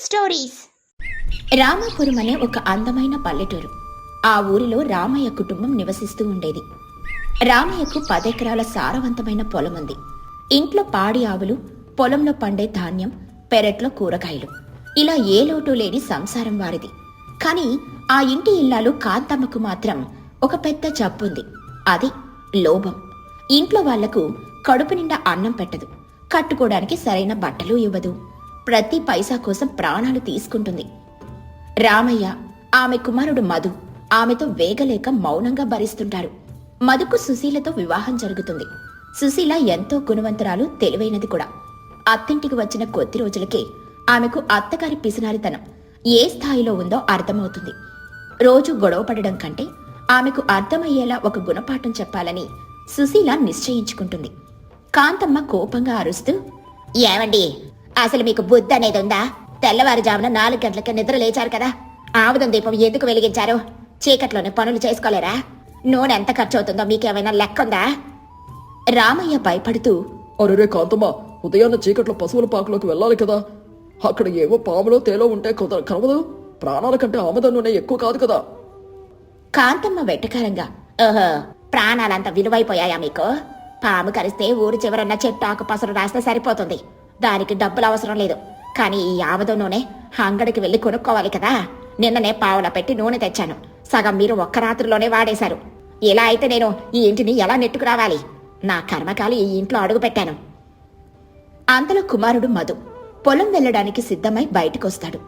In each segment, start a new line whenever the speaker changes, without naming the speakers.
Stories. Ramapuram అనే ఒక అందమైన పల్లెటూరు. ఆ ఊరిలో రామయ్య కుటుంబం నివసిస్తూ ఉండేది. రామయ్యకు 10 ఎకరాల సారవంతమైన పొలం ఉంది. ఇంట్లో పాడి ఆవులు, పొలంలో పండే ధాన్యం, పెరట్లో కూరగాయలు, ఇలా ఏ లోటు లేని సంసారం వారిది. కాని ఆ ఇంటి ఇల్లాలు కాంతమ్మకు మాత్రం ఒక పెద్ద జబ్బుంది. అది లోభం. ఇంట్లో వాళ్లకు కడుపు నిండా అన్నం పెట్టదు, కట్టుకోవడానికి సరైన బట్టలు ఇవ్వదు, ప్రతి పైసా కోసం ప్రాణాలు తీసుకుంటుంది. రామయ్య, ఆమె కుమారుడు మధు ఆమెతో వేగలేక మౌనంగా భరిస్తుంటారు. మధుకు సుశీలతో వివాహం జరుగుతుంది. సుశీల ఎంతో గుణవంతురాలు, తెలివైనది కూడా. అత్తింటికి వచ్చిన కొద్ది రోజులకే ఆమెకు అత్తగారి పిసినారితనం ఏ స్థాయిలో ఉందో అర్థమవుతుంది. రోజు గొడవ పడడం కంటే ఆమెకు అర్థమయ్యేలా ఒక గుణపాఠం చెప్పాలని సుశీల నిశ్చయించుకుంటుంది. కాంతమ్మ కోపంగా అరుస్తూ, ఏమండి, అసలు మీకు బుద్ధి అనేది ఉందా? తెల్లవారుజామున 4 గంటలకి నిద్ర లేచారు కదా, ఆముదం దీపం ఎందుకు వెలిగించారు? చీకట్లోనే పనులు చేసుకోలేరా? నూనె ఎంత ఖర్చు అవుతుందో మీకేమైనా లెక్కుందా? రామయ్య భయపడుతూ,
అరే కాంతమ్మ, ఉదయాన్న చీకట్లో పశువుల పాకలోకి వెళ్ళాలి కదా, అక్కడ ఏవో పాములో తేలో ఉంటే కనవదు, ప్రాణాల కంటే ఆముదం నూనె ఎక్కువ కాదు కదా.
కాంతమ్మ వెటకారంగా, ఓహో, ప్రాణాలంత విలువైపోయాయా మీకు? పాము కరిస్తే ఊరి చివరన్న చెట్టు ఆకు పసరు రాస్తే సరిపోతుంది, దానికి డబ్బులు అవసరం లేదు. కానీ ఈ ఆముదం నూనె అంగడికి వెళ్ళి కొనుక్కోవాలి కదా. నిన్ననే పావులా పెట్టి నూనె తెచ్చాను, సగం మీరు ఒక్క రాత్రిలోనే వాడేశారు. ఇలా అయితే నేను ఈ ఇంటిని ఎలా నెట్టుకురావాలి? నా కర్మకాలి ఈ ఇంట్లో అడుగు పెట్టాను. అంతలో కుమారుడు మధు పొలం వెళ్లడానికి సిద్ధమై బయటకొస్తాడు.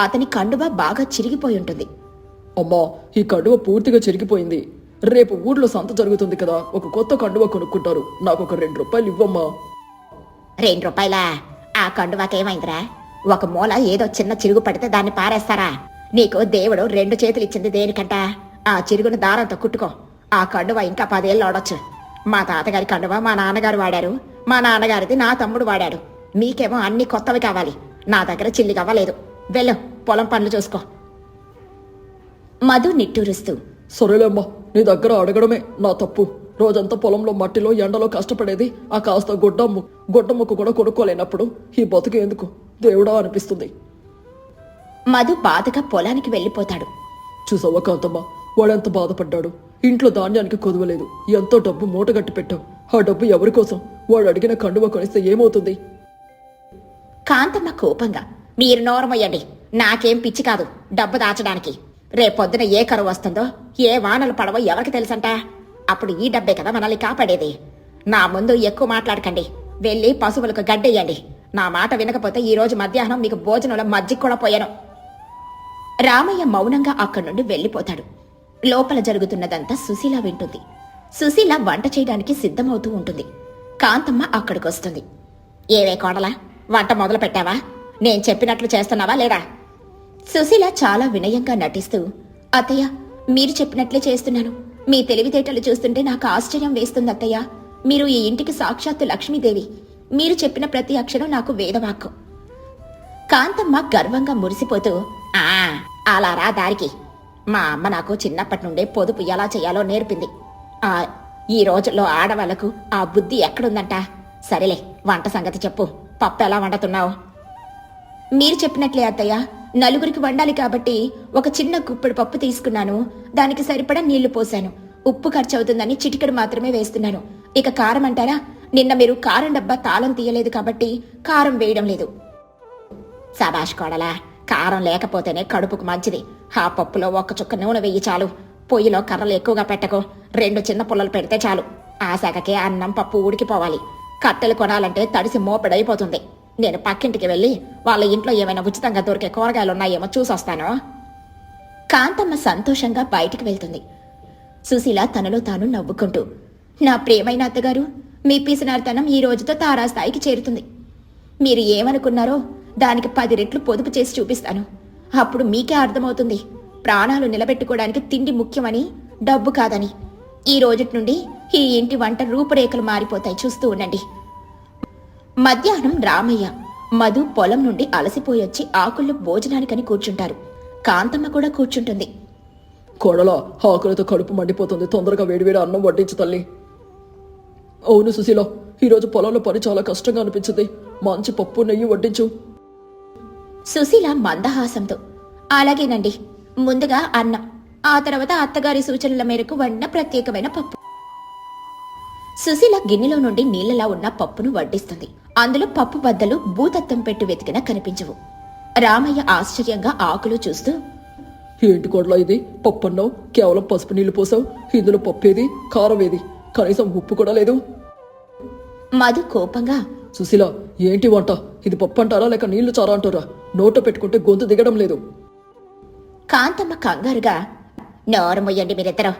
అతని కండువా బాగా చిరిగిపోయి ఉంటుంది.
అమ్మా, ఈ కండువ పూర్తిగా చిరిగిపోయింది. రేపు ఊర్లో సంత జరుగుతుంది కదా, ఒక కొత్త కండువ కొనుక్కుంటారు, నాకు ఒక 2 రూపాయలు ఇవ్వమ్మా.
2 రూపాయలా? ఆ కండువాకేమైందిరా? ఒక మూల ఏదో చిన్న చిరుగు పడితే దాన్ని పారేస్తారా? నీకు దేవుడు 2 చేతులు ఇచ్చింది దేనికంట? ఆ చిరుగును దారంతో కుట్టుకో. ఆ కండువ ఇంకా 10 ఏళ్ళు ఆడొచ్చు. మా తాతగారి కండువ మా నాన్నగారు వాడారు, మా నాన్నగారిది నా తమ్ముడు వాడాడు. మీకేమో అన్ని కొత్తవి కావాలి. నా దగ్గర చిల్లి కావలేదు. వెళ్ళు, పొలం పనులు చూసుకో. మధు నిట్టూరుస్తూ,
సరేలేమ్మా, నీ దగ్గర అడగడమే నా తప్పు. రోజంతా పొలంలో మట్టిలో ఎండలో కష్టపడేది, ఆ కాస్త గొడ్డ ముక్కు కూడా కొనుక్కోలేనప్పుడు ఈ బతుకు ఎందుకు దేవుడా అనిపిస్తుంది.
మధు బాధగా పొలానికి వెళ్ళిపోతాడు.
చూసావా కాంతమ్మ, వాడెంత బాధపడ్డాడు. ఇంట్లో ధాన్యానికి కొదవలేదు, ఎంతో డబ్బు మూటగట్టి పెట్టావు. ఆ డబ్బు ఎవరి కోసం? వాడు అడిగిన కండువ కొనిస్తే ఏమవుతుంది?
కాంతమ్మ కోపంగా, మీరు నోరమయ్యండి. నాకేం పిచ్చి కాదు డబ్బు దాచడానికి. రేపొద్దున ఏ కరువు వస్తుందో, ఏ వానలు పడవో ఎవరికి తెలుసంట? అప్పుడు ఈ డబ్బే కదా మనల్ని కాపాడేది. నా ముందు ఎక్కువ మాట్లాడకండి. వెళ్ళి పశువులకు గడ్డెయ్యండి. నా మాట వినకపోతే ఈ రోజు మధ్యాహ్నం మీకు భోజనంలో మజ్జిగ కూడా పోయాను. రామయ్య మౌనంగా అక్కడి నుండి వెళ్ళిపోతాడు. లోపల జరుగుతున్నదంతా సుశీల వింటుంది. సుశీల వంట చేయడానికి సిద్ధమవుతూ ఉంటుంది. కాంతమ్మ అక్కడికొస్తుంది. ఏవే కోడలా, వంట మొదలు పెట్టావా? నేను చెప్పినట్లు చేస్తున్నావా లేదా? సుశీల చాలా వినయంగా నటిస్తూ, అత్తయ్య, మీరు చెప్పినట్లే చేస్తున్నాను. మీ తెలివితేటలు చూస్తుంటే నాకు ఆశ్చర్యం వేస్తుంది అత్తయ్య. మీరు ఈ ఇంటికి సాక్షాత్తు లక్ష్మీదేవి. మీరు చెప్పిన ప్రతి అక్షరం నాకు వేదవాక్కు. కాంతమ్మ గర్వంగా మురిసిపోతూ, అలా రా దారికి. మా అమ్మ నాకు చిన్నప్పటి నుండే పొదుపు ఎలా చేయాలో నేర్పింది. ఈ రోజుల్లో ఆడవాళ్లకు ఆ బుద్ధి ఎక్కడుందంట? సరేలే, వంట సంగతి చెప్పు. పప్పు ఎలా వండుతున్నావు? మీరు చెప్పినట్లే అత్తయ్య. నలుగురికి వండాలి కాబట్టి ఒక చిన్న గుప్పెడు పప్పు తీసుకున్నాను. దానికి సరిపడా నీళ్లు పోశాను. ఉప్పు ఖర్చు అవుతుందని చిటికెడు మాత్రమే వేస్తున్నాను. ఇక కారం అంటారా? నిన్న మీరు కారం డబ్బా తాళం తీయలేదు కాబట్టి కారం వేయడం లేదు. సబాష్ కోడలా, కారం లేకపోతేనే కడుపుకు మంచిది. ఆ పప్పులో 1 చుక్క నూనె వెయ్యి చాలు. పొయ్యిలో కర్రలు ఎక్కువగా పెట్టకు. 2 చిన్న పుల్లలు పెడితే చాలు. ఆ శాఖకే అన్నం పప్పు ఉడికిపోవాలి. కట్టెలు కొనాలంటే తడిసి మోపెడైపోతుంది. నేను పక్కింటికి వెళ్ళి వాళ్ళ ఇంట్లో ఏమైనా ఉచితంగా దొరికే కూరగాయలున్నాయేమో చూసొస్తాను. కాంతమ్మ సంతోషంగా బయటికి వెళ్తుంది. సుశీల తనలో తాను నవ్వుకుంటూ, నా ప్రియమైన అత్తగారు, మీ పిసినారితనం ఈ రోజుతో తారాస్థాయికి చేరుతుంది. మీరు ఏమనుకున్నారో దానికి 10 రెట్లు పొదుపు చేసి చూపిస్తాను. అప్పుడు మీకే అర్థమవుతుంది ప్రాణాలు నిలబెట్టుకోవడానికి తిండి ముఖ్యమని, డబ్బు కాదని. ఈ రోజుటి నుండి ఈ ఇంటి వంట రూపురేఖలు మారిపోతాయి, చూస్తూ ఉండండి. మధ్యాహ్నం రామయ్య, మధు పొలం నుండి అలసిపోయొచ్చి ఆకుల్లో భోజనానికని కూర్చుంటారు. కాంతమ్మ కూడా కూర్చుంటుంది.
కోడలా, ఆకలితో కడుపు మండిపోతుంది, తొందరగా వేడివేడి అన్నం వడ్డించు తల్లి. అవును సుశీల, ఈరోజు పొలంలో పని చాలా కష్టంగా అనిపించింది. మంచి పప్పు నెయ్యి వడ్డించు.
సుశీల మందహాసంతో అలాగేనండి, ముందుగా అన్నం, ఆ తర్వాత అత్తగారి సూచనల మేరకు వండిన ప్రత్యేకమైన పప్పు. సుశీల గిన్నెలో నుండి నీళ్లలా ఉన్న పప్పును వడ్డిస్తుంది. అందులో పప్పు బద్దలు భూతత్వం పెట్టు వెతికినా కనిపించవు. రామయ్య ఆశ్చర్యంగా ఆకులు చూస్తూ
ఏంటి కోడలా ఇది? పప్పు అన్నావు, కేవలం పసుపు నీళ్లు పోసావు. ఇందులో పప్పేది, కారం ఏది? కనీసం ఉప్పు కూడా లేదు.
మధు కోపంగా
సుశీల, ఏంటి వంట? ఇది పప్పు అంటారా లేక నీళ్లు చారా అంటారా? నోట పెట్టుకుంటే గొంతు దిగడం లేదు.
కాంతమ్మ కంగారుగా నోరు మొయ్యండి మీరిద్దరూ.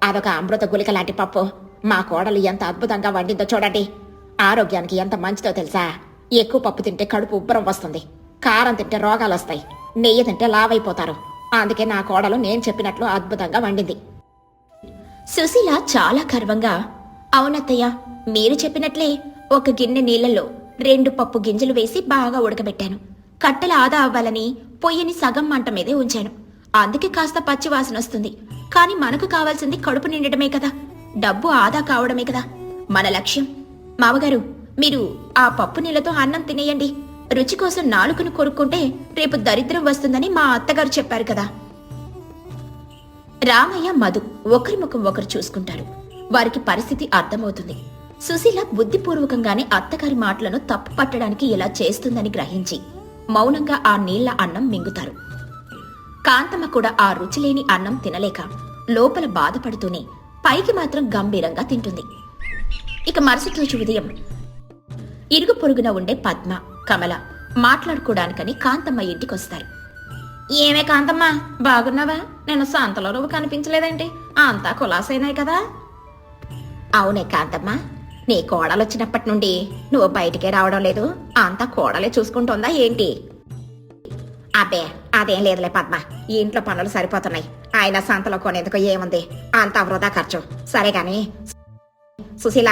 అదొక అమృత గుళిక లాంటి పప్పు. మా కోడలు ఎంత అద్భుతంగా వండిందో చూడండి. ఆరోగ్యానికి ఎంత మంచిదో తెలుసా? ఎక్కువ పప్పు తింటే కడుపు ఉబ్బరం వస్తుంది, కారం తింటే రోగాలు వస్తాయి, నెయ్యి తింటే లావైపోతారు. అందుకే నా కోడలు నేను చెప్పినట్లు అద్భుతంగా వండింది. సుశీల చాలా గర్వంగా అవునత్తయ్య, మీరు చెప్పినట్లే ఒక గిన్నె నీళ్లలో 2 పప్పు గింజలు వేసి బాగా ఉడకబెట్టాను. కట్టెల ఆదా అవ్వాలని పొయ్యిని సగం మంట మీదే ఉంచాను. అందుకే కాస్త పచ్చివాసన వస్తుంది. కానీ మనకు కావాల్సింది కడుపు నిండటమే కదా, డబ్బు ఆదా కావడమే కదా మన లక్ష్యం. మావగారు, మీరు ఆ పప్పు నీళ్లతో అన్నం తినేయండి. రుచి కోసం నాలుకను కొరుక్కుంటే రేపు దరిద్రం వస్తుందని మా అత్తగారు చెప్పారు కదా. రామయ్య, మధు ఒకరి ముఖం ఒకరు చూసుకుంటారు. వారికి పరిస్థితి అర్థమవుతుంది. సుశీల బుద్ధిపూర్వకంగానే అత్తగారి మాటలను తప్పు పట్టడానికి ఇలా చేస్తుందని గ్రహించి మౌనంగా ఆ నీళ్ల అన్నం మింగుతారు. కాంతమ్మ కూడా ఆ రుచిలేని అన్నం తినలేక లోపల బాధపడుతూనే పైకి మాత్రం గంభీరంగా తింటుంది. ఇక మరుసటి రోజు ఉదయం ఇరుగు పొరుగున ఉండే పద్మ, కమల మాట్లాడుకోవడానికని కాంతమ్మ ఇంటికొస్తారు. ఏమే కాంతమ్మ, బాగున్నావా? నేను సంతలో నువ్వు కనిపించలేదేంటి? అంతా కులాసైనాయి కదా. అవునే కాంతమ్మ, నీ కోడలొచ్చినప్పటి నుండి నువ్వు బయటికే రావడం లేదు. అంతా కోడలే చూసుకుంటోందా ఏంటి? అబ్బే అదేం లేదులే పద్మ, ఈ ఇంట్లో పనులు సరిపోతున్నాయి. ఆయన సంతలో కొనేందుకు ఏముంది, అంతా వృధా ఖర్చు. సరే గాని సుశీల,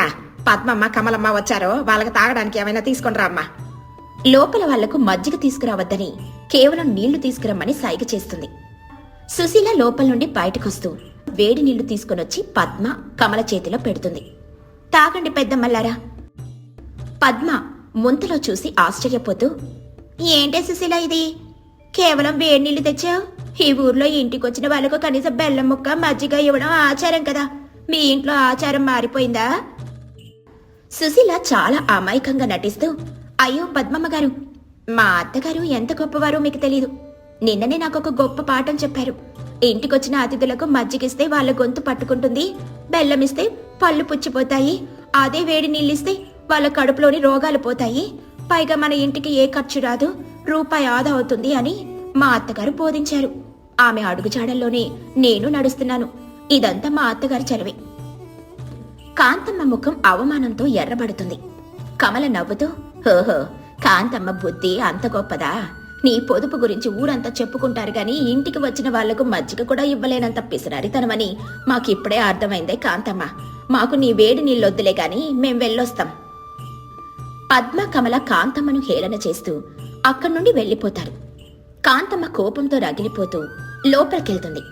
పద్మమ్మ, కమలమ్మ వచ్చారో వాళ్ళకి తాగడానికి ఏమైనా తీసుకుని రామ్మా. లోపల వాళ్లకు మజ్జిగ తీసుకురావద్దని కేవలం నీళ్లు తీసుకురమ్మని సైగ చేస్తుంది. సుశీల లోపల నుండి బయటకొస్తూ వేడి నీళ్లు తీసుకునొచ్చి పద్మ, కమల చేతిలో పెడుతుంది. తాగండి పెద్దమ్మల్లారా. పద్మ ముంతలో చూసి ఆశ్చర్యపోతూ ఏంటే సుశీల ఇది? కేవలం వేడి నీళ్లు తెచ్చావు? ఈ ఊర్లో ఇంటికొచ్చిన వాళ్ళకు కనీసం బెల్లం ముక్క, మజ్జిగ ఇవ్వడం ఆచారం కదా. మీ ఇంట్లో ఆచారం మారిపోయిందా? సుశీల చాలా అమాయకంగా నటిస్తూ అయ్యో పద్మమ్మ గారు, మా అత్తగారు ఎంత గొప్పవారో మీకు తెలీదు. నిన్ననే నాకొక గొప్ప పాఠం చెప్పారు. ఇంటికొచ్చిన అతిథులకు మజ్జిగిస్తే వాళ్ళ గొంతు పట్టుకుంటుంది, బెల్లమిస్తే పళ్ళు పుచ్చిపోతాయి, అదే వేడి నీళ్ళిస్తే వాళ్ళ కడుపులోని రోగాలు పోతాయి, పైగా మన ఇంటికి ఏ ఖర్చు రాదు, రూపాయి ఆదా అవుతుంది అని మా అత్తగారు బోధించారు. ఆమె అడుగుజాడల్లోనే నేను నడుస్తున్నాను. ఇదంతా మా అత్తగారి చలవే. కాంతమ్మ ముఖం అవమానంతో ఎర్రబడుతుంది. కమల నవ్వుతూ హోహో, కాంతమ్మ బుద్ధి అంత గొప్పదా? నీ పొదుపు గురించి ఊరంతా చెప్పుకుంటారు గాని ఇంటికి వచ్చిన వాళ్లకు మజ్జిగ కూడా ఇవ్వలేనంత పిసినారితనమని మాకిప్పుడే అర్థమైందే కాంతమ్మ. మాకు నీ వేడి నీళ్ళొద్దులే గాని మేం వెళ్ళొస్తాం. పద్మ, కమల కాంతమ్మను హేళన చేస్తూ అక్కడి నుండి వెళ్లిపోతారు. కాంతమ్మ కోపంతో రగిలిపోతూ లోపలికెళ్తుంది.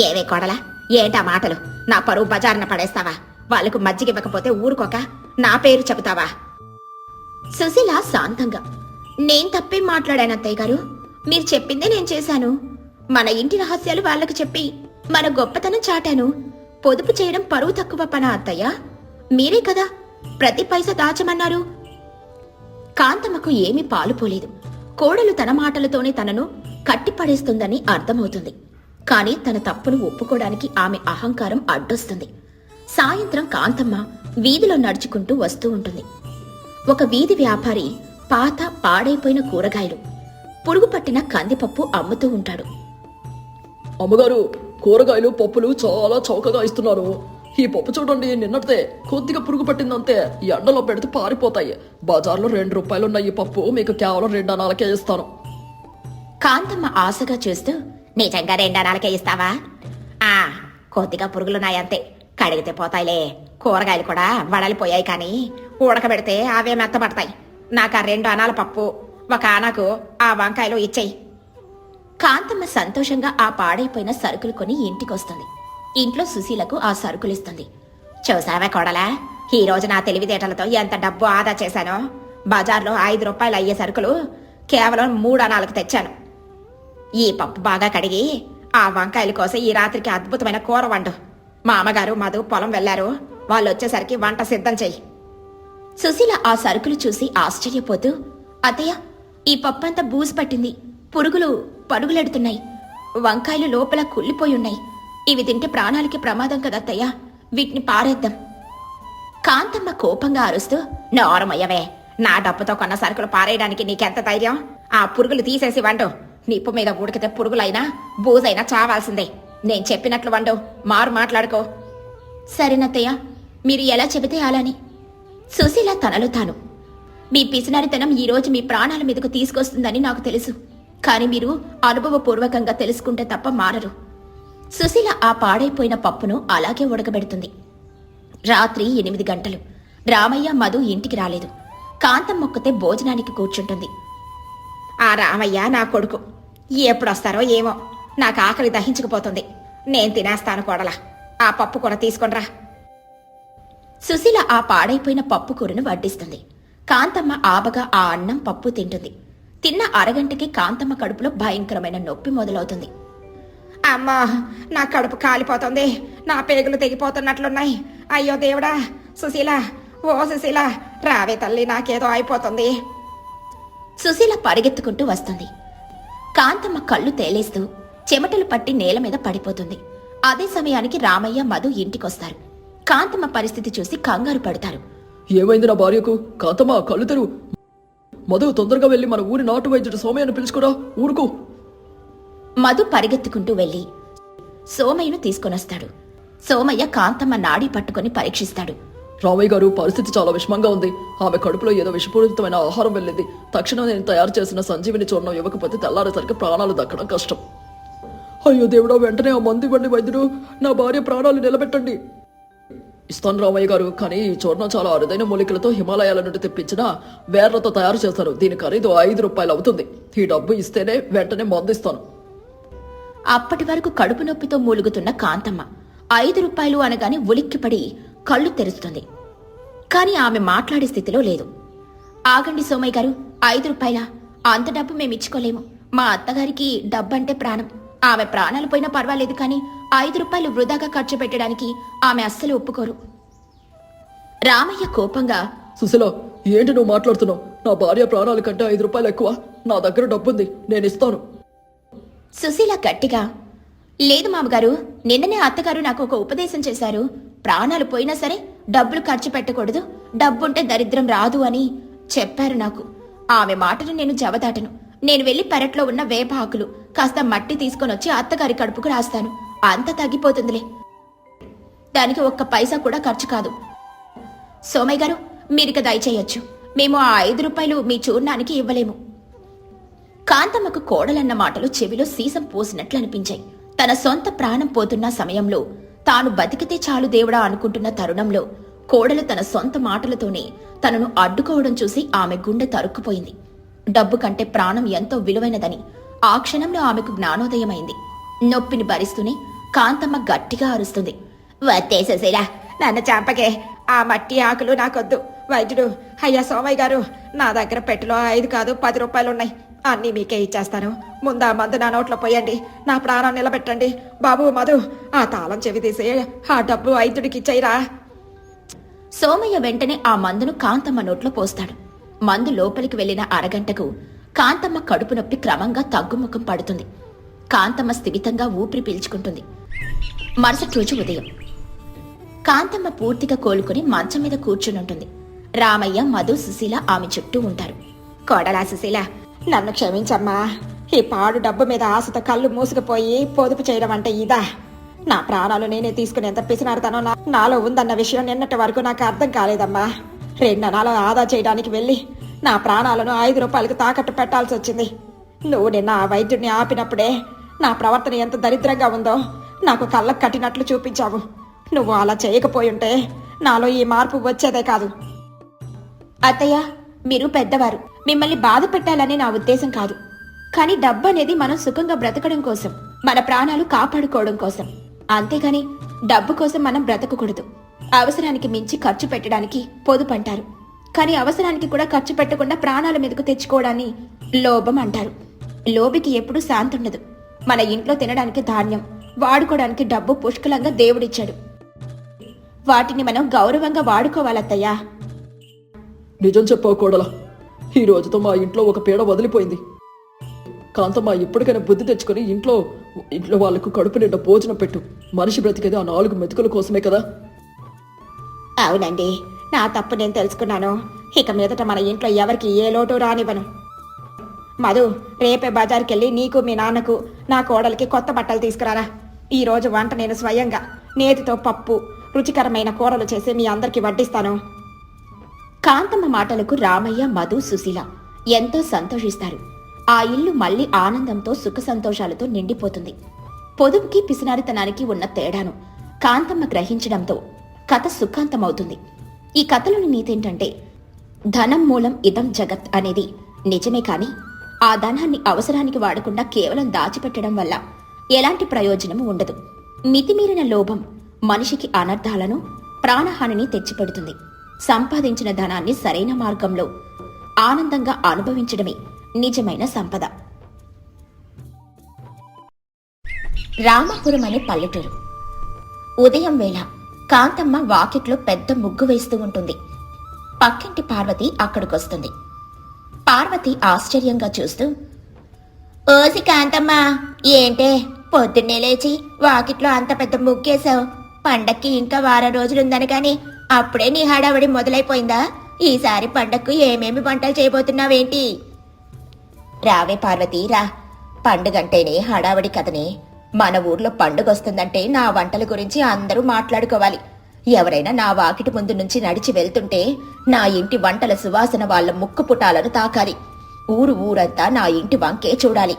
ఏవే కోడలా, ఏంటా మాటలు? నా పరువు బజారున పడేస్తావా? వాళ్లకు మజ్జిగివ్వకపోతే ఊరుకోక నా పేరు చెబుతావా? సుశీల శాంతంగా నేను తప్పేం మాట్లాడానత్తయ్య గారు, మీరు చెప్పిందే నేను చేశాను. మన ఇంటి రహస్యాలు వాళ్లకు చెప్పి మన గొప్పతనం చాటాను. పొదుపు చేయడం పరువు తక్కువ పనా అత్తయ్య? మీరే కదా ప్రతి పైసా దాచమన్నారు. కాంతమ్మకు ఏమీ పాలుపోలేదు. కోడలు తన మాటలతోనే తనను కట్టిపడేస్తుందని అర్థమవుతుంది. కాని తన తప్పును ఒప్పుకోవడానికి ఆమె అహంకారం అడ్డొస్తుంది. సాయంత్రం కాంతమ్మ వీధిలో నడుచుకుంటూ వస్తూ ఉంటుంది. ఒక వీధి వ్యాపారి పాత పాడైపోయిన కూరగాయలు, పురుగు పట్టిన కందిపప్పు అమ్ముతూ ఉంటాడు.
అమ్మగారు, కూరగాయలు, పప్పులు చాలా చౌకగా ఇస్తున్నారు. ఈ పప్పు చూడండి, నిన్నటితే కొద్దిగా పురుగు పట్టిందంతే. ఎండలో పెడితే పారిపోతాయి. బజార్లో 2 రూపాయలున్న ఈ పప్పు మీకు కేవలం 2 అనాలకే ఇస్తాను.
కాంతమ్మ ఆశగా చూస్తూ నిజంగా 2 అనాలకే ఇస్తావా? కొద్దిగా పురుగులున్నాయంతే, కడిగితే పోతాయిలే. కూరగాయలు కూడా వడలిపోయాయి కానీ ఉడకబెడితే అవే మెత్తబడతాయి. నాకు 2 అనాల పప్పు, 1 ఆనకు ఆ వంకాయలు ఇచ్చేయి. కాంతమ్మ సంతోషంగా ఆ పాడైపోయిన సరుకులు కొని ఇంటికొస్తుంది. ఇంట్లో సుశీలకు ఆ సరుకులిస్తుంది. చూసావా కోడలా, ఈ రోజు నా తెలివితేటలతో ఎంత డబ్బు ఆదా చేశానో. బజార్లో 5 రూపాయలు అయ్యే సరుకులు కేవలం 3 అనాలకు తెచ్చాను. ఈ పప్పు బాగా కడిగి ఆ వంకాయల కోసం ఈ రాత్రికి అద్భుతమైన కూర వండు. మా అమ్మగారు మధు పొలం వెళ్లారు, వాళ్ళు వచ్చేసరికి వంట సిద్ధం చెయ్యి. సుశీల ఆ సరుకులు చూసి ఆశ్చర్యపోతూ, అత్తయ్య, ఈ పప్పంతా బూజు పట్టింది, పురుగులు పరుగులెడుతున్నాయి, వంకాయలు లోపల కుళ్ళిపోయున్నాయి, ఇవి తింటే ప్రాణాలకి ప్రమాదం కదత్తయ్య, వీటిని పారేద్దాం. కాంతమ్మ కోపంగా అరుస్తూ, నోరమయ్యవే, నా డబ్బుతో కొన్న సరుకులు పారేయడానికి నీకెంత ధైర్యం? ఆ పురుగులు తీసేసి వండు. నిప్పు మీద ఉడికితే పురుగులైనా బూజైనా చావాల్సిందే. నేను చెప్పినట్లు వండు, మారు మాట్లాడుకో. సరేనత్తయ్య, మీరు ఎలా చెబితే అలాని. సుశీల తనలో తాను, మీ పిసినారితనం ఈరోజు మీ ప్రాణాల మీదకు తీసుకొస్తుందని నాకు తెలుసు, కాని మీరు అనుభవపూర్వకంగా తెలుసుకుంటే తప్ప మారరు. సుశీల ఆ పాడైపోయిన పప్పును అలాగే ఉడకబెడుతుంది. రాత్రి 8 గంటలు. రామయ్య మధు ఇంటికి రాలేదు. కాంతమ్మొక్కతే భోజనానికి కూర్చుంటుంది. ఆ రామయ్య నా కొడుకు ఎప్పుడొస్తారో ఏమో, నాకు ఆకలి దహించుకుపోతుంది. నేను తినేస్తాను కోడలా, ఆ పప్పు కూర తీసుకొనిరా. సుశీల ఆ పాడైపోయిన పప్పు కూరను వడ్డిస్తుంది. కాంతమ్మ ఆబగా ఆ అన్నం పప్పు తింటుంది. తిన్న అరగంటకి కాంతమ్మ కడుపులో భయంకరమైన నొప్పి మొదలవుతుంది. అమ్మా, నా కడుపు కాలిపోతుంది, నా పేగులు తెగిపోతున్నట్లున్నాయి. అయ్యో దేవుడా! సుశీల, ఓ సుశీల, రావే తల్లి, నాకేదో అయిపోతుంది. సుశీల పరిగెత్తుకుంటూ వస్తుంది. కాంతమ్మ కళ్ళు తేలేస్తూ చెమటలు పట్టి నేల మీద పడిపోతుంది. అదే సమయానికి రామయ్య మధు ఇంటికొస్తారు. కాంతమ్మ పరిస్థితి చూసి కంగారు పడతారు.
ఏమైంది నా భార్యకు? కాంతమ్మ, కళ్ళు తెరువు. మధు, తొందరగా వెళ్ళి మన ఊరి నాటు వైద్యుడు సోమయ్యను పిలుచుకురా, ఊరుకో.
మధు పరిగెత్తుకుంటూ వెళ్లి సోమయ్యను తీసుకొనొస్తాడు. సోమయ్య కాంతమ్మ నాడీ పట్టుకుని పరీక్షిస్తాడు.
రామయ్య గారు, పరిస్థితి చాలా విషమంగా ఉంది. ఆమె కడుపులో ఏదో విషపూరితమైన ఆహారం వెళ్ళింది. తక్షణం నేను తయారు చేసిన సంజీవిని చూర్ణం ఇవ్వకపోతే తెల్లారేసరికి ప్రాణాలు దక్కడం కష్టం. అయ్యో దేవుడా, వెంటనే ఆ మందు ఇవ్వండి వైద్యుడు, నా భార్య ప్రాణాలు నిలబెట్టండి. ఇస్తాను రామయ్య గారు, కానీ ఈ చూర్ణం చాలా అరుదైన మూలికలతో హిమాలయాల నుండి తెప్పించిన వేర్లతో తయారు చేస్తారు. దీని ఖరీదు 5 రూపాయలు అవుతుంది. ఈ డబ్బు ఇస్తేనే వెంటనే మందు ఇస్తాను.
అప్పటి వరకు కడుపు నొప్పితో మూలుగుతున్న కాంతమ్మ 5 రూపాయలు అనగానే ఉలిక్కిపడి కళ్ళు తెరుస్తుంది. కాని ఆమె మాట్లాడే స్థితిలో లేదు. ఆగండి సోమయ్య గారు, 5 రూపాయలా? అంత డబ్బు మేమిచ్చుకోలేము. మా అత్తగారికి డబ్బంటే ప్రాణం. ఆమె ప్రాణాలు పోయినా పర్వాలేదు, కానీ 5 రూపాయలు వృధాగా ఖర్చు పెట్టడానికి ఆమె అస్సలు ఒప్పుకోరు. రామయ్య కోపంగా,
సుశీల, ఏంటి నువ్వు మాట్లాడుతున్నావు? నా భార్య ప్రాణాల కంటే 5 రూపాయలు ఎక్కువ. నా దగ్గర డబ్బుంది, నేను ఇస్తాను.
సుశీల గట్టిగా, లేదు మామగారు, నిన్ననే అత్తగారు నాకు ఒక ఉపదేశం చేశారు. ప్రాణాలు పోయినా సరే డబ్బులు ఖర్చు పెట్టకూడదు, డబ్బుంటే దరిద్రం రాదు అని చెప్పారు నాకు. ఆమె మాటను నేను జవదాటను. నేను వెళ్లి పెరట్లో ఉన్న వేప ఆకులు కాస్త మట్టి తీసుకొనొచ్చి అత్తగారి కడుపుకు రాస్తాను. అంత తగ్గిపోతుందిలే. దానికి 1 పైసా కూడా ఖర్చు కాదు. సోమయ్య గారు, మీరిక దయచేయొచ్చు. మేము ఆ 5 రూపాయలు మీ చూర్ణానికి ఇవ్వలేము. కాంతమ్మకు కోడలన్న మాటలు చెవిలో సీసం పోసినట్లు అనిపించాయి. తన సొంత ప్రాణం పోతున్న సమయంలో, తాను బతికితే చాలు దేవుడా అనుకుంటున్న తరుణంలో, కోడలు తన సొంత మాటలతోనే తనను అడ్డుకోవడం చూసి ఆమె గుండె తరుక్కుపోయింది. డబ్బు కంటే ప్రాణం ఎంతో విలువైనదని ఆ క్షణంలో ఆమెకు జ్ఞానోదయమైంది. నొప్పిని భరిస్తూనే కాంతమ్మ గట్టిగా అరుస్తుంది. వత్తే సుశీల, నన్ను చంపకే. ఆ మట్టి ఆకులు నాకొద్దు. వైద్యుడు, అయ్యా సోమయ్య గారు, నా దగ్గర పెట్టెలో 5 కాదు 10 రూపాయలున్నాయి. అన్నీ మీకే ఇచ్చేస్తాను. ముందా మందు నా నోట్లో పోయండి, నా ప్రాణం నిలబెట్టండి. బాబు మధు, ఆ తాళం చెవి తీసి ఆ డబ్బు వైద్యుడికి ఇచ్చేయరా. సోమయ్య వెంటనే ఆ మందును కాంతమ్మ నోట్లో పోస్తాడు. మందు లోపలికి వెళ్లిన అరగంటకు కాంతమ్మ కడుపు నొప్పి క్రమంగా తగ్గుముఖం పడుతుంది. కాంతమ్మ స్థిమితంగా ఊపిరి పీల్చుకుంటుంది. మరుసటి రోజు ఉదయం కాంతమ్మ పూర్తిగా కోలుకుని మంచం మీద కూర్చునుంటుంది. రామయ్య, మధు, సుశీల ఆమె చుట్టూ ఉంటారు. కోడలా సుశీల, నన్ను క్షమించమ్మా. ఈ పాడు డబ్బు మీద ఆశతో కళ్ళు మూసుకుపోయి పొదుపు చేయడం అంటే ఇదా? నా ప్రాణాలు నేనే తీసుకునేంత పిసినారుతనం నాలో ఉందన్న విషయం నిన్నటి వరకు నాకు అర్థం కాలేదమ్మా. 2 అనాలు ఆదా చేయడానికి వెళ్ళి నా ప్రాణాలను 5 రూపాయలకు తాకట్టు పెట్టాల్సి వచ్చింది. నువ్వు నిన్న ఆ వైద్యుడిని ఆపినప్పుడే నా ప్రవర్తన ఎంత దరిద్రంగా ఉందో నాకు కళ్ళకు కట్టినట్లు చూపించావు. నువ్వు అలా చేయకపోయుంటే నాలో ఈ మార్పు వచ్చేదే కాదు. అత్తయ్య, మీరు పెద్దవారు, మిమ్మల్ని బాధ పెట్టాలని నా ఉద్దేశం కాదు. కానీ డబ్బు అనేది మనం సుఖంగా బ్రతకడం కోసం, మన ప్రాణాలు కాపాడుకోవడం కోసం. అంతేగాని డబ్బు కోసం మనం బ్రతకకూడదు. అవసరానికి మించి ఖర్చు పెట్టడానికి పొదుపు అంటారు. కానీ అవసరానికి కూడా ఖర్చు పెట్టకుండా ప్రాణాల మీదకు తెచ్చుకోవడాన్ని లోభం అంటారు. లోబికి ఎప్పుడూ శాంతి ఉండదు. మన ఇంట్లో తినడానికి ధాన్యం, వాడుకోవడానికి డబ్బు పుష్కలంగా దేవుడిచ్చాడు. వాటిని మనం గౌరవంగా వాడుకోవాలత్తయ్యా.
నిజం చెప్పావు కోడలా. ఈ రోజుతో మా ఇంట్లో ఒక పీడ వదిలిపోయింది. కాంతమ్మ, ఇప్పటికైనా బుద్ధి తెచ్చుకొని ఇంట్లో వాళ్ళకు కడుపు నిండా భోజనం పెట్టు. మనిషి బ్రతికేది ఆ 4 మెతుకుల కోసమే కదా.
అవునండి, నా తప్పు నేను తెలుసుకున్నాను. ఇక మీదట మన ఇంట్లో ఎవరికి ఏ లోటు రానివ్వను. మధు, రేపే బజార్కెళ్ళి నీకు మీ నాన్నకు నా కోడలికి కొత్త బట్టలు తీసుకురారా. ఈ రోజు వంట నేను స్వయంగా నేతితో పప్పు, రుచికరమైన కూరలు చేసి మీ అందరికి వడ్డిస్తాను. కాంతమ్మ మాటలకు రామయ్య, మధు, సుశీల ఎంతో సంతోషిస్తారు. ఆ ఇల్లు మళ్లీ ఆనందంతో సుఖ సంతోషాలతో నిండిపోతుంది. పొదుపుకి పిసినారితనానికి ఉన్న తేడాను కాంతమ్మ గ్రహించడంతో కథ సుఖాంతమవుతుంది. ఈ కథలోని నీతేంటంటే, ధనం మూలం ఇదం జగత్ అనేది నిజమే, కాని ఆ ధనాన్ని అవసరానికి వాడకుండా కేవలం దాచిపెట్టడం వల్ల ఎలాంటి ప్రయోజనము ఉండదు. మితిమీరిన లోభం మనిషికి అనర్థాలను, ప్రాణహానిని తెచ్చిపెడుతుంది. సంపాదించిన ధనాన్ని సరైన మార్గంలో ఆనందంగా అనుభవించడమే నిజమైన సంపద. రామాపురం అనే పల్లెటూరు. ఉదయం వేళ కాంతమ్మ వాకిట్లో పెద్ద ముగ్గు వేస్తూ ఉంటుంది. పక్కింటి పార్వతి అక్కడికొస్తుంది. పార్వతి ఆశ్చర్యంగా చూస్తూ, ఓసి కాంతమ్మ, ఏంటే పొద్దున్నే లేచి వాకిట్లో అంత పెద్ద ముగ్గేశావు? పండక్కి ఇంకా వారం రోజులుందని కాని అప్పుడే నీ హడావడి మొదలైపోయిందా? ఈసారి పండక్కు ఏమేమి వంటలు చేయబోతున్నావేంటి? రావే పార్వతి, రా. పండుగంటేనే హడావడి కదనే. మన ఊర్లో పండుగొస్తుందంటే నా వంటల గురించి అందరూ మాట్లాడుకోవాలి. ఎవరైనా నా వాకిటి ముందు నుంచి నడిచి వెళ్తుంటే నా ఇంటి వంటల సువాసన వాళ్ళ ముక్కు పుటాలను తాకాలి. ఊరంతా నా ఇంటి వంకే చూడాలి.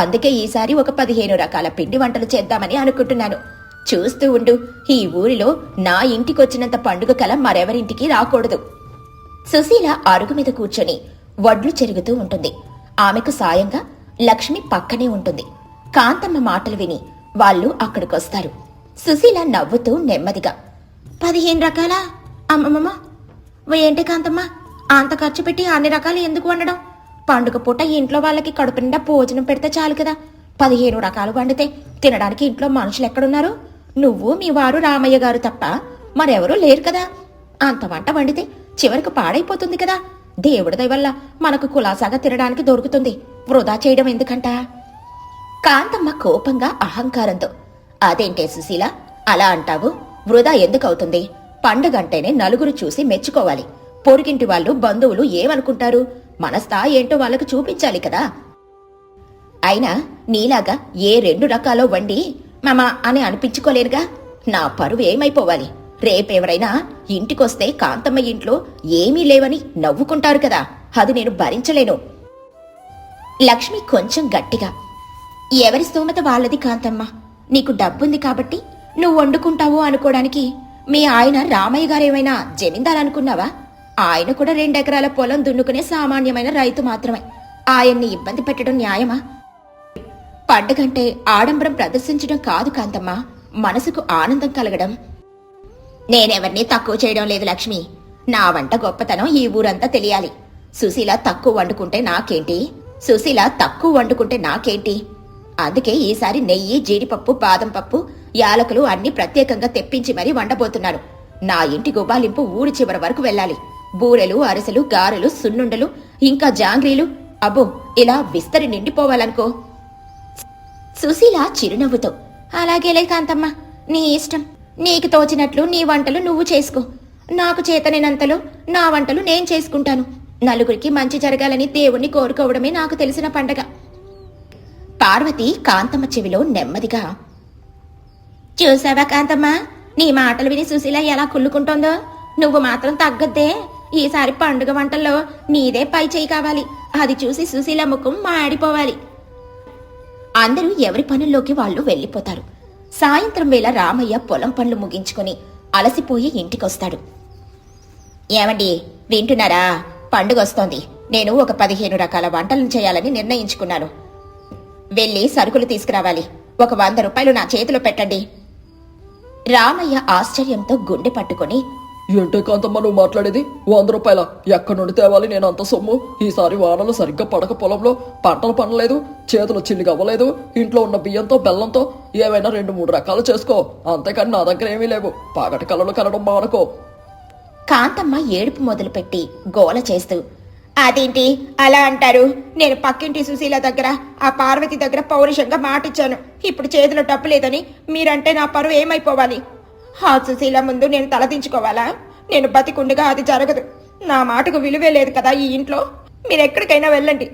అందుకే ఈసారి ఒక 15 రకాల పిండి వంటలు చేద్దామని అనుకుంటున్నాను. చూస్తూ ఉండు, ఈ ఊరిలో నా ఇంటికొచ్చినంత పండుగ కల మరెవరింటికి రాకూడదు. సుశీల అరుగు మీద కూర్చొని వడ్లు చెరుగుతూ ఉంటుంది. ఆమెకు సాయంగా లక్ష్మి పక్కనే ఉంటుంది. కాంతమ్మ మాటలు విని వాళ్ళు అక్కడికొస్తారు. సుశీల నవ్వుతూ నెమ్మదిగా, 15 రకాలా? అమ్మమ్మ, ఏంటి కాంతమ్మ, అంత ఖర్చు పెట్టి అన్ని రకాలు ఎందుకు వండడం? పండుగ పూట ఇంట్లో వాళ్ళకి కడుపు నిండా భోజనం పెడితే చాలు కదా. 15 రకాలు వండితే తినడానికి ఇంట్లో మనుషులు ఎక్కడున్నారు? నువ్వు, మీ వారు, రామయ్య గారు తప్ప మరెవరూ లేరు కదా. అంత వంట వండితే చివరికి పాడైపోతుంది కదా. దేవుడి దయ వల్ల మనకు కులాసాగా తినడానికి దొరుకుతుంది. వృధా చేయడం ఎందుకంట? కాంతమ్మ కోపంగా, అహంకారంతో, అదేంటే సుశీల, అలా అంటావు? వృధా ఎందుకవుతుంది? పండుగంటేనే నలుగురు చూసి మెచ్చుకోవాలి. పొరుగింటి వాళ్ళు, బంధువులు ఏమనుకుంటారు? మన స్థాయి ఏంటో వాళ్ళకు చూపించాలి కదా. అయినా నీలాగా ఏ 2 రకాలో వండి మామ అని అనిపించుకోలేనుగా. నా పరువు ఏమైపోవాలి? రేపెవరైనా ఇంటికొస్తే కాంతమ్మ ఇంట్లో ఏమీ లేవని నవ్వుకుంటారు కదా. అది నేను భరించలేను. లక్ష్మి కొంచెం గట్టిగా, ఎవరి స్తోమత వాళ్ళది కాంతమ్మ. నీకు డబ్బుంది కాబట్టి నువ్వు వండుకుంటావు అనుకోవడానికి మీ ఆయన రామయ్య గారేమైనా జమీందారనుకున్నావా? ఆయన కూడా 2 ఎకరాల పొలం దున్నుకునే సామాన్యమైన రైతు మాత్రమే. ఆయన్ని ఇబ్బంది పెట్టడం న్యాయమా? పండుగంటే ఆడంబరం ప్రదర్శించడం కాదు కాంతమ్మ, మనసుకు ఆనందం కలగడం. నేనెవరినీ తక్కువ చేయడం లేదు లక్ష్మి. నా వంట గొప్పతనం ఈ ఊరంతా తెలియాలి. సుశీల తక్కువ వండుకుంటే నాకేంటి? అందుకే ఈసారి నెయ్యి, జీడిపప్పు, బాదం పప్పు, యాలకులు అన్ని ప్రత్యేకంగా తెప్పించి మరీ వండబోతున్నాను. నా ఇంటి గుబాలింపు ఊరి చివరి వరకు వెళ్ళాలి. బూరెలు, అరిసెలు, గారెలు, సున్నుండలు, ఇంకా జాంగ్రీలు, అబ్బో ఇలా విస్తరి నిండిపోవాలనుకో. సుశీల చిరునవ్వుతో, అలాగేలే కాంతమ్మ, నీ ఇష్టం. నీకు తోచినట్లు నీ వంటలు నువ్వు చేసుకో. నాకు చేతనైనంతలో నా వంటలు నేను చేసుకుంటాను. నలుగురికి మంచి జరగాలని దేవుణ్ణి కోరుకోవడమే నాకు తెలిసిన పండగ. పార్వతి కాంతమ్మ చెవిలో నెమ్మదిగా, చూసావా కాంతమ్మ, నీ మాటలు విని సుశీల ఎలా కుళ్ళుకుంటోందో. నువ్వు మాత్రం తగ్గద్దే. ఈసారి పండుగ వంటల్లో నీదే పై చేయి కావాలి. అది చూసి సుశీల ముఖం మాడిపోవాలి. అందరూ ఎవరి పనుల్లోకి వాళ్ళు వెళ్లిపోతారు. సాయంత్రం వేళ రామయ్య పొలం పనులు ముగించుకొని అలసిపోయి ఇంటికొస్తాడు. ఏమండి, వింటున్నారా? పండుగొస్తోంది. నేను ఒక 15 రకాల వంటలను చేయాలని నిర్ణయించుకున్నాను. వెళ్ళి సరుకులు తీసుకురావాలి. ఒక 100 రూపాయలు నా చేతిలో పెట్టండి. రామయ్య ఆశ్చర్యంతో గుండె పట్టుకొని,
ఏంటే కాంతమ్మ నువ్వు మాట్లాడేది? 100 రూపాయల ఎక్కడి నుండి తేవాలి నేను అంత సొమ్ము? ఈసారి వానలు సరిగ్గా పడక పొలంలో పంటలు పండలేదు, చేతులు చిల్లిగా అవ్వలేదు. ఇంట్లో ఉన్న బియ్యంతో బెల్లంతో ఏవైనా 2-3 రకాలు చేసుకో, అంతేకాని నా దగ్గర ఏమీ లేవు. పాగటి కళలు కనడం మానుకో.
కాంతమ్మ ఏడుపు మొదలుపెట్టి గోల చేస్తూ, అదేంటి అలా అంటారు? నేను పక్కింటి సుశీల దగ్గర, ఆ పార్వతి దగ్గర పౌరుషంగా మాటిచ్చాను. ఇప్పుడు చేతిలో డబ్బు లేదని మీరంటే నా పరువు ఏమైపోవాలి? ఆ సుశీల ముందు నేను తలదించుకోవాలా? నేను బతికుండగా అది జరగదు. నా మాటకు విలువే లేదు కదా ఈ ఇంట్లో. మీరు ఎక్కడికైనా వెళ్ళండి,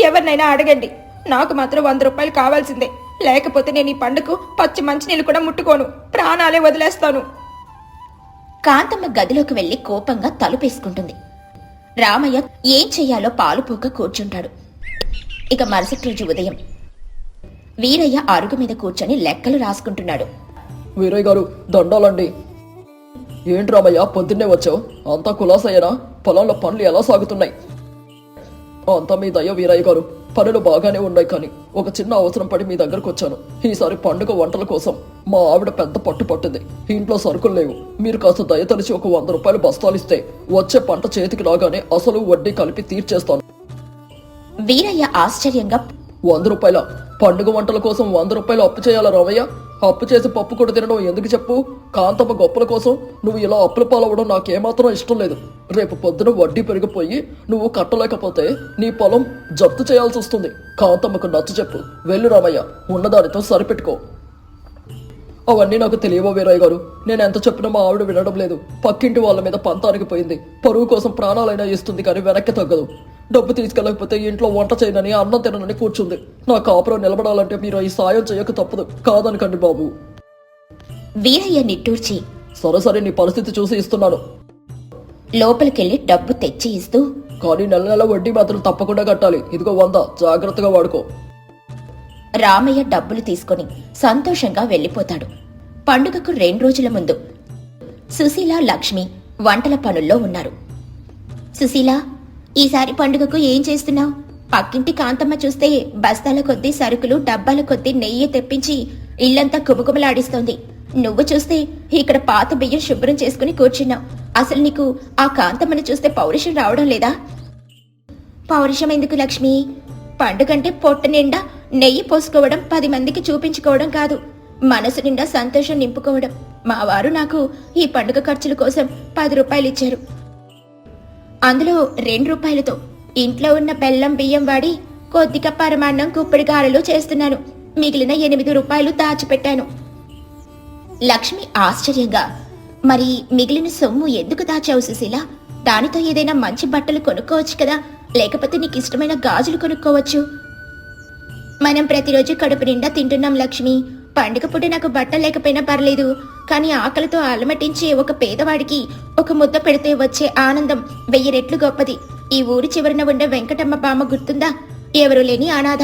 ఎవరినైనా అడగండి, నాకు మాత్రం 100 రూపాయలు కావాల్సిందే. లేకపోతే నేను ఈ పండుగ పచ్చి మంచినీళ్ళు కూడా ముట్టుకోను, ప్రాణాలే వదిలేస్తాను. కాంతమ్మ గదిలోకి వెళ్లి కోపంగా తలుపేసుకుంటుంది. రామయ్య ఏం చెయ్యాలో పాలుపోక కూర్చుంటాడు. ఇక మరుసటి రోజు ఉదయం వీరయ్య అరుగు మీద కూర్చొని లెక్కలు రాసుకుంటున్నాడు.
వీరయ్య గారు దండాలండి. ఏంటి రామయ్య పొద్దున్నే వచ్చావు? అంతా కులాసయ్యనా? పొలంలో పనులు ఎలా సాగుతున్నాయి? అంతా మీ దయ వీరయ్య గారు, పనులు బాగానే ఉన్నాయి. కానీ ఒక చిన్న అవసరం పడి మీ దగ్గరకు వచ్చాను. ఈసారి పండుగ వంటల కోసం మా ఆవిడ పెద్ద పట్టింది. ఇంట్లో సరుకులు లేవు. మీరు కాస్త దయ తలిచి ఒక 100 రూపాయలు బస్తాలు ఇస్తే వచ్చే పంట చేతికి రాగానే అసలు వడ్డీ కలిపి తీర్చేస్తాను.
వీరయ్య ఆశ్చర్యంగా,
100 రూపాయల పండుగ వంటల కోసం 100 రూపాయలు అప్పు చేయాలా రామయ్య? అప్పు చేసి పప్పు కూడా తినడం ఎందుకు చెప్పు? కాంతమ్మ గొప్పల కోసం నువ్వు ఇలా అప్పుల పాలవడం నాకేమాత్రం ఇష్టం లేదు. రేపు పొద్దున వడ్డీ పెరిగిపోయి నువ్వు కట్టలేకపోతే నీ పొలం జప్తు చేయాల్సి వస్తుంది. కాంతమ్మకు నచ్చ చెప్పు. వెళ్ళు రామయ్య, ఉన్నదానితో సరిపెట్టుకో. అవన్నీ నాకు తెలియవో వీరయ్య గారు? నేను ఎంత చెప్పినా మా ఆవిడ వినడం లేదు. పక్కింటి వాళ్ళ మీద పంతానికి పోయింది. పరువు కోసం ప్రాణాలైనా ఇస్తుంది కానీ వెనక్కి తగ్గదు. డబ్బు తీసుకెళ్ళకపోతే ఇంట్లో వంట చేయనని, అన్నం తిననని కూర్చుంది. నా కాపురం నిలబడాలంటే మీరు ఈ సాయం చేయక తప్పదు. కాదనకండి బాబు.
వీరయ్య నిట్టూర్చి,
సరే నీ పరిస్థితి చూసి ఇస్తున్నాను.
లోపలికెళ్లి డబ్బు తెచ్చి ఇస్తూ,
కానీ నెల వడ్డీ మాత్రం తప్పకుండా కట్టాలి. ఇదిగో 100, జాగ్రత్తగా వాడుకో.
రామయ్య డబ్బులు తీసుకొని సంతోషంగా వెళ్లిపోతాడు. పండుగకు 2 రోజుల ముందు సుశీల, లక్ష్మి వంటల పనుల్లో ఉన్నారు. సుశీల, ఈసారి పండుగకు ఏం చేస్తున్నావు? పక్కింటి కాంతమ్మ చూస్తే బస్తాల కొద్దీ సరుకులు, డబ్బాల కొద్దీ నెయ్యి తెప్పించి ఇల్లంతా కుబుకుబలాడిస్తోంది. నువ్వు చూస్తే ఇక్కడ పాత బియ్యం శుభ్రం చేసుకుని కూర్చున్నావు. అసలు నీకు ఆ కాంతమ్మని చూస్తే పౌరుషం రావడం లేదా? పౌరుషం ఎందుకు లక్ష్మి? పండుగంటే పొట్ట నిండా నెయ్యి పోసుకోవడం, 10 మందికి చూపించుకోవడం కాదు, మనసు నిండా సంతోషం నింపుకోవడం. మా వారు నాకు ఈ పండుగ ఖర్చుల కోసం 10 రూపాయలు ఇచ్చారు. అందులో 2 రూపాయలతో ఇంట్లో ఉన్న బెల్లం బియ్యం వాడి కొద్దిగా పరమాన్నం, కుప్పడి గారెలు చేస్తున్నాను. మిగిలిన 8 రూపాయలు దాచిపెట్టాను. లక్ష్మి ఆశ్చర్యంగా, మరి మిగిలిన సొమ్ము ఎందుకు దాచావు సుశీల? దానితో ఏదైనా మంచి బట్టలు కొనుక్కోవచ్చు కదా, లేకపోతే నీకు ఇష్టమైన గాజులు కొనుక్కోవచ్చు. మనం ప్రతిరోజు కడుపు నిండా తింటున్నాం లక్ష్మి. పండుగ పూట నాకు బట్ట లేకపోయినా పర్లేదు, కానీ ఆకలితో అలమటించే ఒక పేదవాడికి ఒక ముద్ద పెడితే వచ్చే ఆనందం 1000 రెట్లు గొప్పది. ఈ ఊరి చివరన ఉండే వెంకటమ్మ బామ్మ గుర్తుందా? ఎవరూ లేని అనాథ.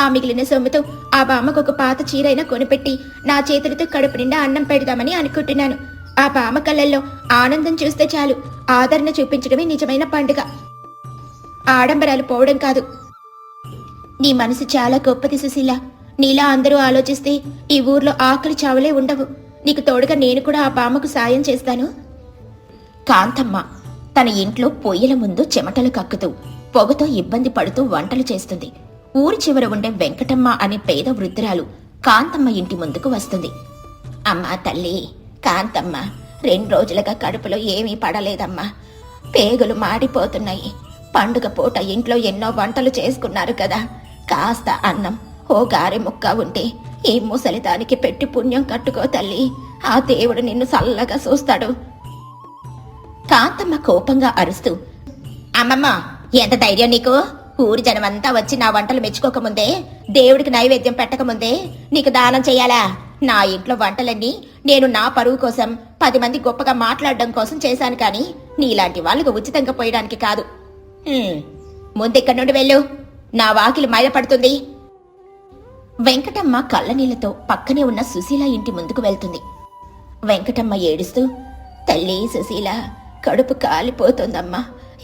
ఆ మిగిలిన సొమ్ముతో ఆ బామ్మకు ఒక పాత చీరైనా కొనిపెట్టి నా చేతులతో కడుపు నిండా అన్నం పెడదామని అనుకుంటున్నాను. ఆ బామ్మ కళ్ళల్లో ఆనందం చూస్తే చాలు. ఆదరణ చూపించడమే నిజమైన పండుగ, ఆడంబరాలు పోవడం కాదు. నీ మనసు చాలా గొప్పది సుశీల. నీలా అందరూ ఆలోచిస్తే ఈ ఊర్లో ఆకలి చావులే ఉండవు. నీకు తోడుగా నేను కూడా ఆ బామ్మకు సాయం చేస్తాను. కాంతమ్మ తన ఇంట్లో పొయ్యిల ముందు చెమటలు కక్కుతూ, పొగతో ఇబ్బంది పడుతూ వంటలు చేస్తుంది. ఊరి చివర ఉండే వెంకటమ్మ అనే పేద వృద్ధురాలు కాంతమ్మ ఇంటి ముందుకు వస్తుంది. అమ్మా తల్లి, కాంతమ్మ 2 రోజులుగా కడుపులో ఏమీ పడలేదమ్మా. పేగులు మాడిపోతున్నాయి. పండుగ పూట ఇంట్లో ఎన్నో వంటలు చేసుకున్నారు కదా, కాస్త అన్నం, ఓ గారె ముక్క ఉంటే ఈ ముసలిదానికి పెట్టి పుణ్యం కట్టుకో తల్లి. ఆ దేవుడు నిన్ను చల్లగా చూస్తాడు. కాంతమ్మ కోపంగా అరుస్తూ, అమ్మమ్మ ఎంత ధైర్యం నీకు? ఊరి జనమంతా వచ్చి నా వంటలు మెచ్చుకోకముందే, దేవుడికి నైవేద్యం పెట్టకముందే నీకు దానం చెయ్యాలా? నా ఇంట్లో వంటలన్నీ నేను నా పరువు కోసం, 10 మంది గొప్పగా మాట్లాడడం కోసం చేశాను, కానీ నీలాంటి వాళ్ళకు ఉచితంగా పోయడానికి కాదు. ముందెక్కడి నుండి వెళ్ళు, నా వాకిలి మైలపడుతుంది. వెంకటమ్మ కళ్ళనీళ్లతో పక్కనే ఉన్న సుశీల ఇంటి ముందుకు వెళ్తుంది. వెంకటమ్మ ఏడుస్తూ, తల్లి సుశీల, కడుపు కాలిపోతుందమ్మా,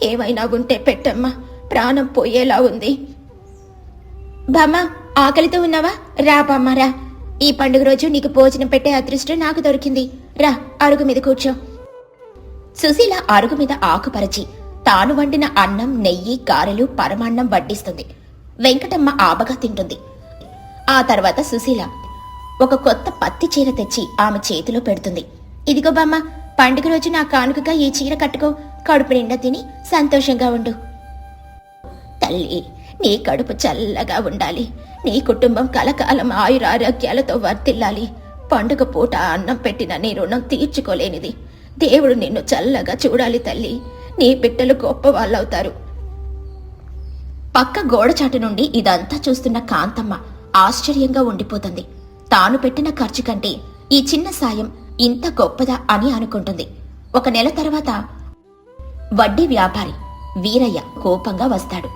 ఏమైనా ఉంటే పెట్టమ్మా, ప్రాణం పోయేలా ఉంది. బామ్మ ఆకలితో ఉన్నావా? రా బామ్మ రా, ఈ పండుగ రోజు నీకు భోజనం పెట్టే అదృష్టం నాకు దొరికింది. రా, అరుగు మీద కూర్చో. సుశీల అరుగు మీద ఆకుపరచి తాను వండిన అన్నం, నెయ్యి, గారెలు, పరమాన్నం వడ్డిస్తుంది. వెంకటమ్మ ఆబగా తింటుంది. ఆ తర్వాత సుశీల ఒక కొత్త పత్తి చీర తెచ్చి ఆమె చేతిలో పెడుతుంది. ఇదిగో బామ్మ, పండుగ రోజు నా కానుకగా ఈ చీర కట్టుకో. కడుపు నిండా తిని సంతోషంగా ఉండు. తల్లి, నీ కడుపు చల్లగా ఉండాలి. నీ కుటుంబం కలకాలం ఆయురారోగ్యాలతో వర్తిల్లాలి. పండుగ పూట అన్నం పెట్టిన నీ రుణం తీర్చుకోలేనిది. దేవుడు నిన్ను చల్లగా చూడాలి తల్లి. నీ బిడ్డలు గొప్ప వాళ్ళవుతారు. పక్క గోడచాటు నుండి ఇదంతా చూస్తున్న కాంతమ్మ ఆశ్చర్యంగా ఉండిపోతుంది. తాను పెట్టిన ఖర్చు కంటే ఈ చిన్న సాయం ఇంత గొప్పదా అని అనుకుంటుంది. ఒక నెల తర్వాత వడ్డీ వ్యాపారి వీరయ్య కోపంగా వస్తాడు.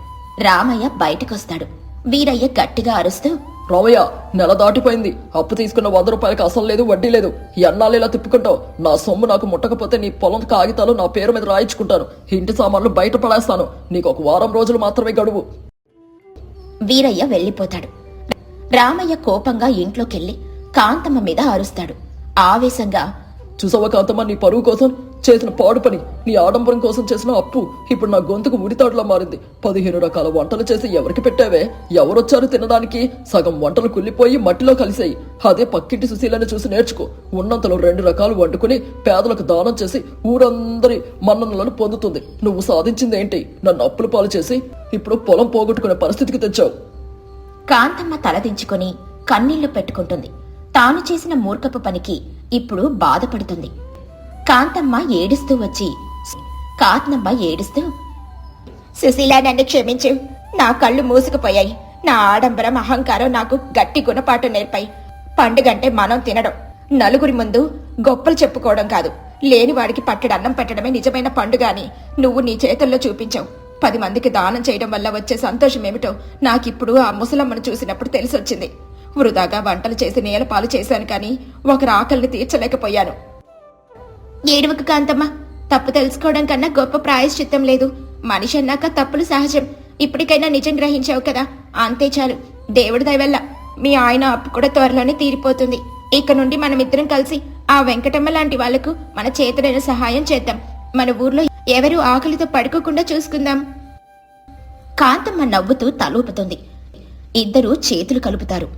రామయ్య బయటకొస్తాడు. వీరయ్య గట్టిగా అరుస్తూ,
రామయ్య, నెల దాటిపోయింది. అప్పు తీసుకున్న 100 రూపాయలకి అసలు లేదు, వడ్డీ లేదు. ఎన్నాళ్ళు ఇలా తిప్పుకుంటావు? నా సొమ్ము నాకు ముట్టకపోతే నీ పొలం కాగితాలు నా పేరు మీద రాయించుకుంటాను. ఇంటి సామాన్లు బయట పడేస్తాను. నీకు ఒక వారం రోజులు మాత్రమే గడువు.
వీరయ్య వెళ్ళిపోతాడు. రామయ్య కోపంగా ఇంట్లోకెళ్లి కాంతమ్మ మీద అరుస్తాడు. ఆవేశంగా,
చూసావా కాంతమ్మ, నీ పరువు కోసం చేసిన పాడు పని, నీ ఆడంబరం కోసం చేసిన అప్పు ఇప్పుడు నా గొంతుకు ఉడితాడులా మారింది. 15 రకాల వంటలు చేసి ఎవరికి పెట్టావే? ఎవరొచ్చారు తినడానికి? సగం వంటలు కుళ్ళిపోయి మట్టిలో కలిసాయి. అదే పక్కింటి సుశీలని చూసి నేర్చుకో. ఉన్నంతలో 2 రకాలు వండుకుని పేదలకు దానం చేసి ఊరందరి మన్ననలను పొందుతుంది. నువ్వు సాధించిందేంటి? నన్ను అప్పుల పాలు చేసి ఇప్పుడు పొలం పోగొట్టుకునే పరిస్థితికి తెచ్చావు.
కాంతమ్మ తలదించుకొని కన్నీళ్లు పెట్టుకుంటుంది. తాను చేసిన మూర్ఖపు పనికి ఇప్పుడు బాధపడుతుంది. కాంతమ్మ ఏడుస్తూ వచ్చి సుశీల, నన్ను క్షమించు. నా కళ్ళు మూసుకుపోయాయి. నా ఆడంబరం, అహంకారం నాకు గట్టి గుణపాఠం నేర్పాయి. పండుగంటే మనం తినడం, నలుగురి ముందు గొప్పలు చెప్పుకోవడం కాదు. లేనివాడికి పట్టెడు అన్నం పెట్టడమే నిజమైన పండుగ అని నువ్వు నీ చేతుల్లో చూపించావు. 10 మందికి దానం చేయడం వల్ల వచ్చే సంతోషం ఏమిటో నాకిప్పుడు ఆ ముసలమ్మను చూసినప్పుడు తెలిసొచ్చింది. వృధాగా వంటలు చేసి నేలపాలు చేశాను కానీ ఒకరి ఆకలిని తీర్చలేకపోయాను. ఏడువకు కాంతమ్మ, తప్పు తెలుసుకోవడం కన్నా గొప్ప ప్రాయశ్చిత్తం లేదు. మనిషి అన్నాక తప్పులు సహజం. ఇప్పటికైనా నిజం గ్రహించావు కదా, అంతే చాలు. దేవుడి దయ వల్ల మీ ఆయన అప్పు కూడా త్వరలోనే తీరిపోతుంది. ఇక నుండి మనమిద్దరం కలిసి ఆ వెంకటమ్మ లాంటి వాళ్లకు మన చేతులైన సహాయం చేద్దాం. మన ఊర్లో ఎవరూ ఆకలితో పడుకోకుండా చూసుకుందాం. కాంతమ్మ నవ్వుతూ తలూపుతుంది. ఇద్దరూ చేతులు కలుపుతారు.